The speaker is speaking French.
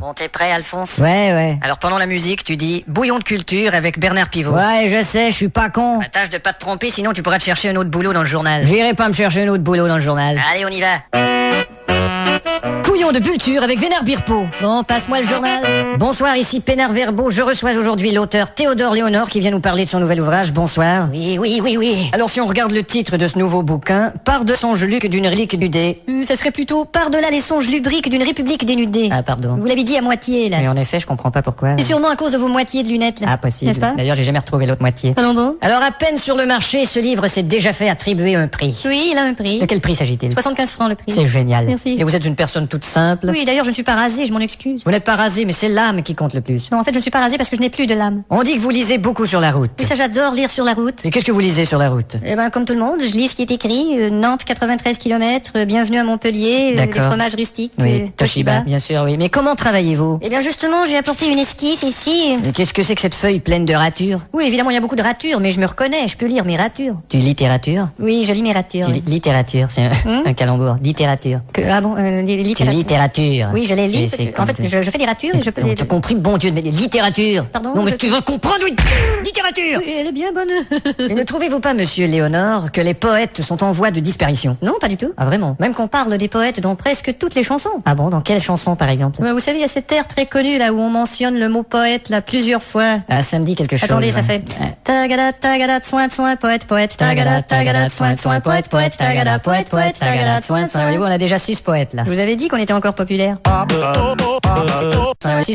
Bon, t'es prêt, Alphonse? Ouais. Alors pendant la musique, tu dis bouillon de culture avec Bernard Pivot. Ouais, je sais, je suis pas con. Bah, tâche de pas te tromper, sinon tu pourras te chercher un autre boulot dans le journal. J'irai pas me chercher un autre boulot dans le journal. Allez, on y va. Couillon de culture avec Vénère Birpeau. Bon, passe-moi le journal. Bonsoir, ici Pénard Verbeau. Je reçois aujourd'hui l'auteur Théodore Léonore qui vient nous parler de son nouvel ouvrage. Bonsoir. Oui. Alors si on regarde le titre de ce nouveau bouquin, Part de songe luc d'une relique nudée. Ça serait plutôt par-delà les songes lubriques d'une république dénudée. Ah, pardon. Vous l'avez dit à moitié, là. Mais en effet, je comprends pas pourquoi. C'est sûrement à cause de vos moitiés de lunettes, là. Ah, possible. N'est-ce pas? D'ailleurs, j'ai jamais retrouvé l'autre moitié. Ah non bon? Alors, à peine sur le marché, ce livre s'est déjà fait attribuer un prix. Oui, il a un prix. De quel prix s'agit-il? 75 francs le prix. C'est génial. Merci. Et vous êtes une personne toute simple. Oui, d'ailleurs, je ne suis pas rasée, je m'en excuse. Vous n'êtes pas rasé, mais c'est l'âme qui compte le plus. Non, en fait, je ne suis pas rasée parce que je n'ai plus de lame. On dit que vous lisez beaucoup sur la route. Oui, ça, j'adore lire sur la route. Et qu'est-ce que vous lisez sur la route? Eh ben, comme tout le monde, je lis ce qui est écrit. Nantes, 93 km, bienvenue à Montpellier, les D'accord. fromages rustiques. Oui, Toshiba, bien sûr, oui. Mais comment travaillez-vous? Eh bien, justement, j'ai apporté une esquisse ici. Mais qu'est-ce que c'est que cette feuille pleine de ratures? Oui, évidemment, il y a beaucoup de ratures, mais je me reconnais, je peux lire mes ratures. Du littérature? Oui, je lis mes ratures. Tu littérature, c'est un calembour. Littérature. Ah bon, C'est littérature. littérature. Oui, je les lis. C'est En fait, je fais des ratures et je peux les... T'as compris, bon Dieu, mais littérature. Pardon, Non, mais je- tu veux comprendre, oui. Littérature. Oui, elle est bien bonne. Et ne trouvez-vous pas, monsieur Léonore, que les poètes sont en voie de disparition? Non, pas du tout. Ah, vraiment? Même qu'on parle des poètes dans presque toutes les chansons. Ah bon, dans quelle chanson, par exemple? Vous savez, il y a cet air très connu là où on mentionne le mot poète là plusieurs fois. Ah, ça me dit quelque chose. Attendez, ça ouais. fait Ouais. tagada, soin, poète, tagada, soin, poète, tagada, poète, tagada, soin. Voyez-vous, on a déjà 6 poètes, là. Je vous avais dit qu'on était encore populaire. Ouais, 6